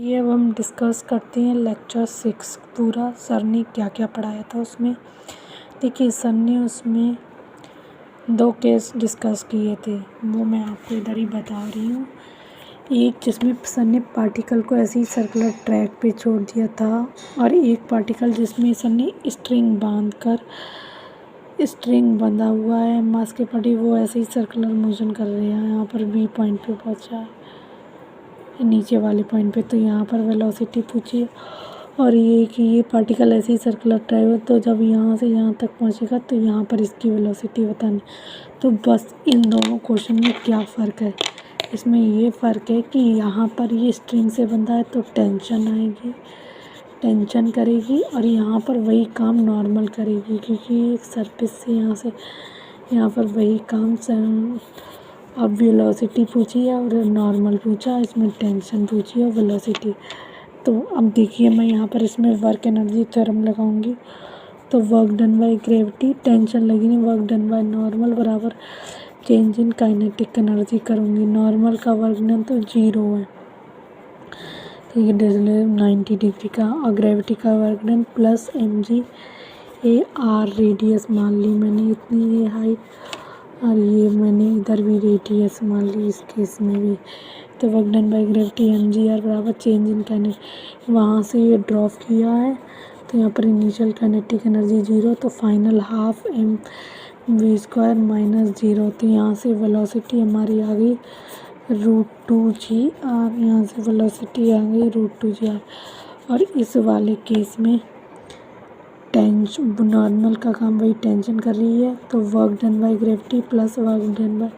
ये अब हम डिस्कस करते हैं लेक्चर 6 पूरा सर ने क्या क्या पढ़ाया था उसमें। देखिए सर ने उसमें 2 केस डिस्कस किए थे, वो मैं आपको इधर ही बता रही हूँ। एक जिसमें सर ने पार्टिकल को ऐसे ही सर्कुलर ट्रैक पे छोड़ दिया था, और एक पार्टिकल जिसमें सर ने स्ट्रिंग बंधा हुआ है मास के पटी, वो ऐसे ही सर्कुलर मोशन कर रहे हैं। यहाँ पर बी पॉइंट पे पहुँचा है नीचे वाले पॉइंट पे, तो यहाँ पर वेलोसिटी पूछी है। और ये कि ये पार्टिकल ऐसे ही सर्कुलर ट्रैवल, तो जब यहाँ से यहाँ तक पहुँचेगा तो यहाँ पर इसकी वेलोसिटी बतानी। तो बस इन दोनों क्वेश्चन में क्या फ़र्क है, इसमें ये फ़र्क है कि यहाँ पर ये स्ट्रिंग से बंधा है तो टेंशन आएगी, टेंशन करेगी, और यहाँ पर वही काम नॉर्मल करेगी, क्योंकि एक सरफेस से यहाँ पर वही काम अब वेलोसिटी पूछी है और नॉर्मल पूछा, इसमें टेंशन पूछी है और वेलोसिटी। तो अब देखिए मैं यहाँ पर इसमें वर्क एनर्जी थ्योरम लगाऊंगी, तो work done by gravity, tension लगी नहीं, वर्क डन बाय नॉर्मल बराबर चेंज इन काइनेटिक एनर्जी करूँगी। नॉर्मल का वर्क डन तो 0 है, ठीक है, 90 डिग्री का, और ग्रेविटी का work done plus mg A R radius मान ली मैंने, इतनी ये हाइट, और ये मैंने इधर भी रेडियस मान ली इस केस में भी। तो work done by gravity mg R बराबर चेंज इन काइनेटिक, वहाँ से ये ड्रॉप किया है, तो यहाँ पर इनिशियल काइनेटिक एनर्जी 0, तो फाइनल हाफ mv² माइनस 0। तो यहाँ से वेलोसिटी हमारी आ गई √2g r, यहाँ से वेलोसिटी आ गई √2g r। और इस वाले केस में नॉर्मल का काम वही टेंशन कर रही है, तो work done by gravity plus work done by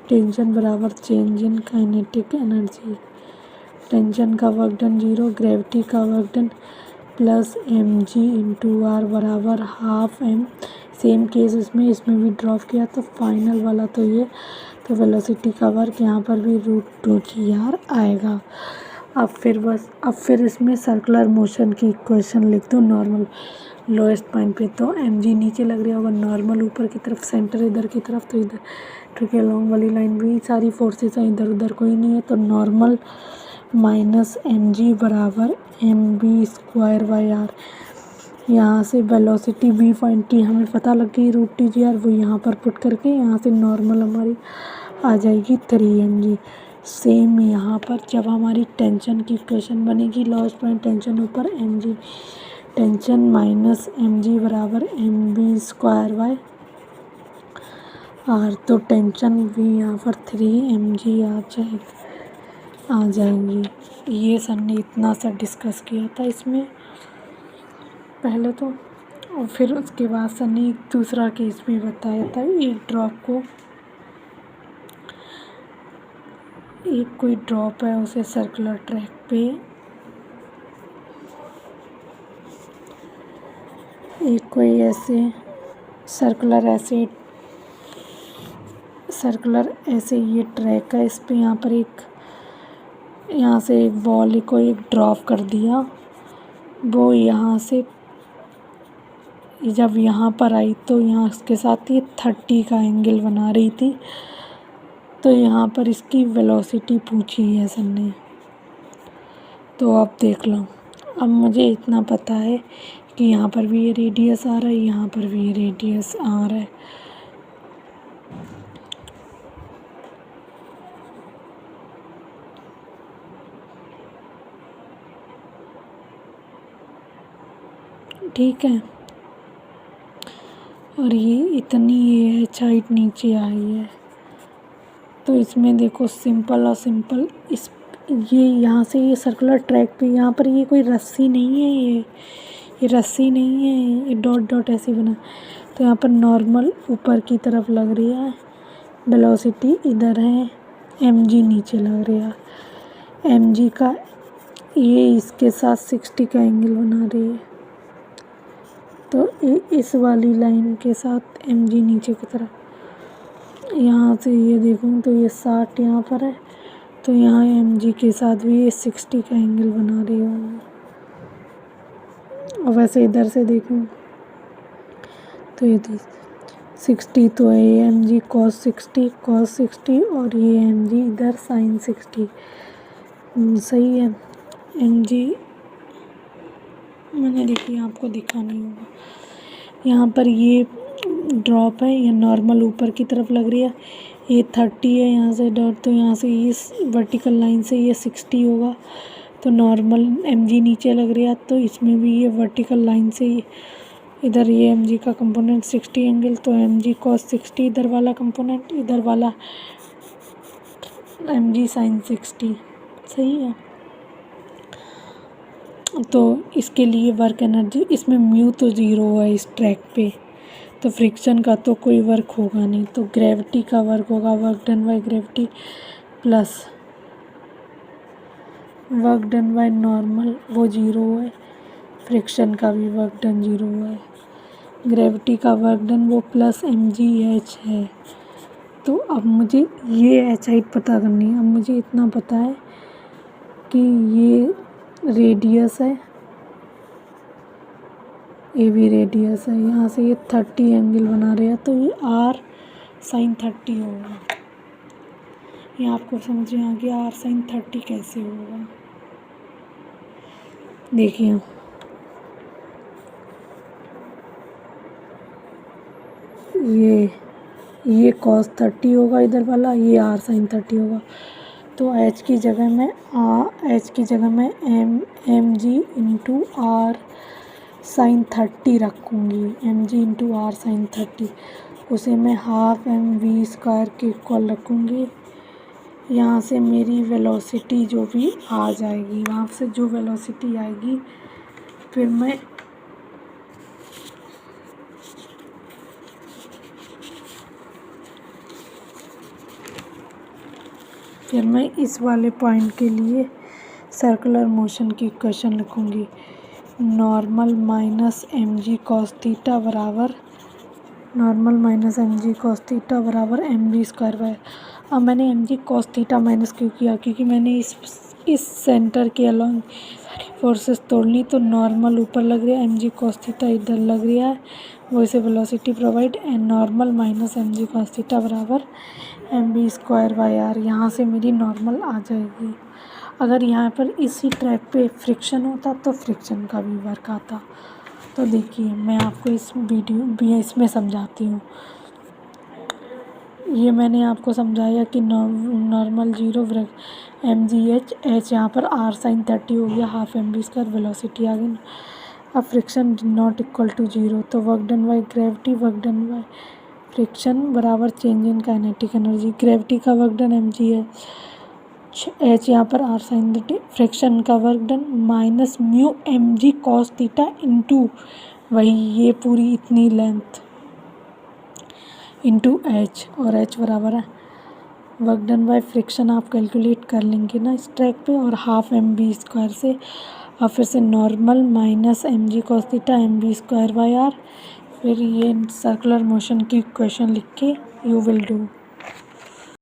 tension बराबर change in kinetic energy. Tension का वर्क डन 0, ग्रेविटी का work done plus mg into R बराबर हाफ m। सेम केस इसमें भी ड्रॉप किया, तो फाइनल वाला तो ये, तो वेलोसिटी का वर्क यहाँ पर भी √2g r आएगा। अब फिर इसमें सर्कुलर मोशन की इक्वेशन लिख दो। नॉर्मल लोएस्ट पॉइंट पे तो mg नीचे लग रहा होगा, नॉर्मल ऊपर की तरफ, सेंटर इधर की तरफ, तो इधर ठीक है, लॉन्ग वाली लाइन भी सारी फोर्सेस हैं, इधर उधर कोई नहीं है, तो नॉर्मल माइनस mg बराबर mv²/r। यहाँ से वेलोसिटी v पॉइंट की हमें पता लग गई √2g r, वो यहाँ पर पुट करके यहाँ से नॉर्मल हमारी आ जाएगी 3mg। सेम यहाँ पर जब हमारी टेंशन की इक्वेशन बनेगी, लॉस्ट पॉइंट टेंशन ऊपर, mg टेंशन माइनस mg बराबर mv²/r, तो टेंशन भी यहाँ पर 3mg आ जाएंगी। ये सर ने इतना सा डिस्कस किया था इसमें पहले तो, और फिर उसके बाद सर ने एक दूसरा केस भी बताया था। एक कोई ड्रॉप है, उसे सर्कुलर ट्रैक पे एक कोई ऐसे सर्कुलर ऐसे ये ट्रैक है, इस पे यहाँ से एक बॉल को एक ड्रॉप कर दिया, वो यहाँ से जब यहाँ पर आई तो यहाँ इसके साथ ये 30 का एंगल बना रही थी, तो यहाँ पर इसकी वेलोसिटी पूछी है सर ने। तो अब देख लो, अब मुझे इतना पता है कि यहाँ पर भी ये रेडियस आ रहा है, यहाँ पर भी ये रेडियस आ रहा है। ठीक है, और ये इतनी ये हाइट नीचे आई है, तो इसमें देखो सिंपल ये यहाँ से ये सर्कुलर ट्रैक पे, यहाँ पर ये कोई रस्सी नहीं है, ये रस्सी नहीं है, ये डॉट डॉट ऐसे बना, तो यहाँ पर नॉर्मल ऊपर की तरफ लग रही है, वेलोसिटी इधर है, mg नीचे लग रहा है, mg का ये इसके साथ 60 का एंगल बना रही है, तो इस वाली लाइन के साथ mg नीचे की तरफ, यहाँ से ये देखूँ तो ये 60 यहाँ पर है, तो यहाँ mg के साथ भी ये 60 का एंगल बना रही है। और वैसे इधर से देखूँ तो ये 60, तो ये mg cos 60 और ये mg इधर sin 60, सही है। एम जी मैंने देखिए आपको दिखा नहीं होगा, यहाँ पर ये ड्रॉप है, ये नॉर्मल ऊपर की तरफ लग रही है, ये 30 है यहाँ से डॉट, तो यहाँ से ये वर्टिकल लाइन से ये 60 होगा, तो नॉर्मल एम जी नीचे लग रही है, तो इसमें भी ये वर्टिकल लाइन से इधर ये एम जी का कंपोनेंट 60 एंगल, तो एम जी कॉस 60 इधर वाला कंपोनेंट, इधर वाला एम जी साइन 60, सही है। तो इसके लिए वर्क एनर्जी, इसमें म्यू तो ज़ीरो है इस ट्रैक पे, तो फ्रिक्शन का तो कोई वर्क होगा नहीं, तो ग्रेविटी का वर्क होगा, work done by gravity plus work done by normal, वो ज़ीरो है, फ्रिक्शन का भी वर्क डन ज़ीरो है, ग्रेविटी का वर्क डन वो प्लस एम जी एच है। तो अब मुझे ये एच हाइट पता करनी है। अब मुझे इतना पता है कि ये रेडियस है, ए भी रेडियस है, यहाँ से ये 30 एंगल बना रहे हैं, तो ये आर साइन 30 होगा। ये आपको समझ में आ गया आर साइन 30 कैसे होगा। देखिए ये कॉस 30 होगा इधर वाला, ये आर साइन 30 होगा, तो एच की जगह मैं M G into R sine 30 रखूँगी, M G into R sine 30, उसे मैं हाफ एम वी स्क्वायर के इक्वल रखूँगी। यहाँ से मेरी वेलोसिटी जो भी आ जाएगी, वहाँ से जो वेलोसिटी आएगी फिर मैं इस वाले पॉइंट के लिए सर्कुलर मोशन की इक्वेशन लिखूँगी, normal minus M G cos theta बराबर एम बी स्क्वायर बाय। अब मैंने M G cos theta minus क्यों किया, क्योंकि मैंने इस सेंटर के अलॉन्ग फोर्सेस तोड़ ली, तो नॉर्मल ऊपर लग रहा है, एम जी कॉस थीटा इधर लग रहा है, वो इसे velocity provide, and normal minus M G cos theta बराबर M B square by R. यहाँ से मेरी नॉर्मल आ जाएगी। अगर यहाँ पर इसी ट्रैक पे फ्रिक्शन होता तो फ्रिक्शन का भी वर्क आता। तो देखिए मैं आपको इस वीडियो भी इसमें समझाती हूँ। ये मैंने आपको समझाया कि normal zero M G H यहाँ पर आर साइन 30 हो गया, half M B square, velocity आ गई। अब friction not equal to zero, तो work done by gravity, work done by friction बराबर change in kinetic energy. Gravity का work done M G H यहाँ पर आर साइन 30, फ्रिक्शन का work done minus mu M G cos theta into वही ये पूरी इतनी लेंथ इंटू एच, और एच बराबर है वर्क डन बाय फ्रिक्शन, आप कैलकुलेट कर लेंगे ना इस ट्रैक पे, और हाफ एम बी स्क्वायर से, और फिर से normal minus M G cos theta M B square by R, फिर ये सर्कुलर मोशन की इक्वेशन लिख के यू विल डू।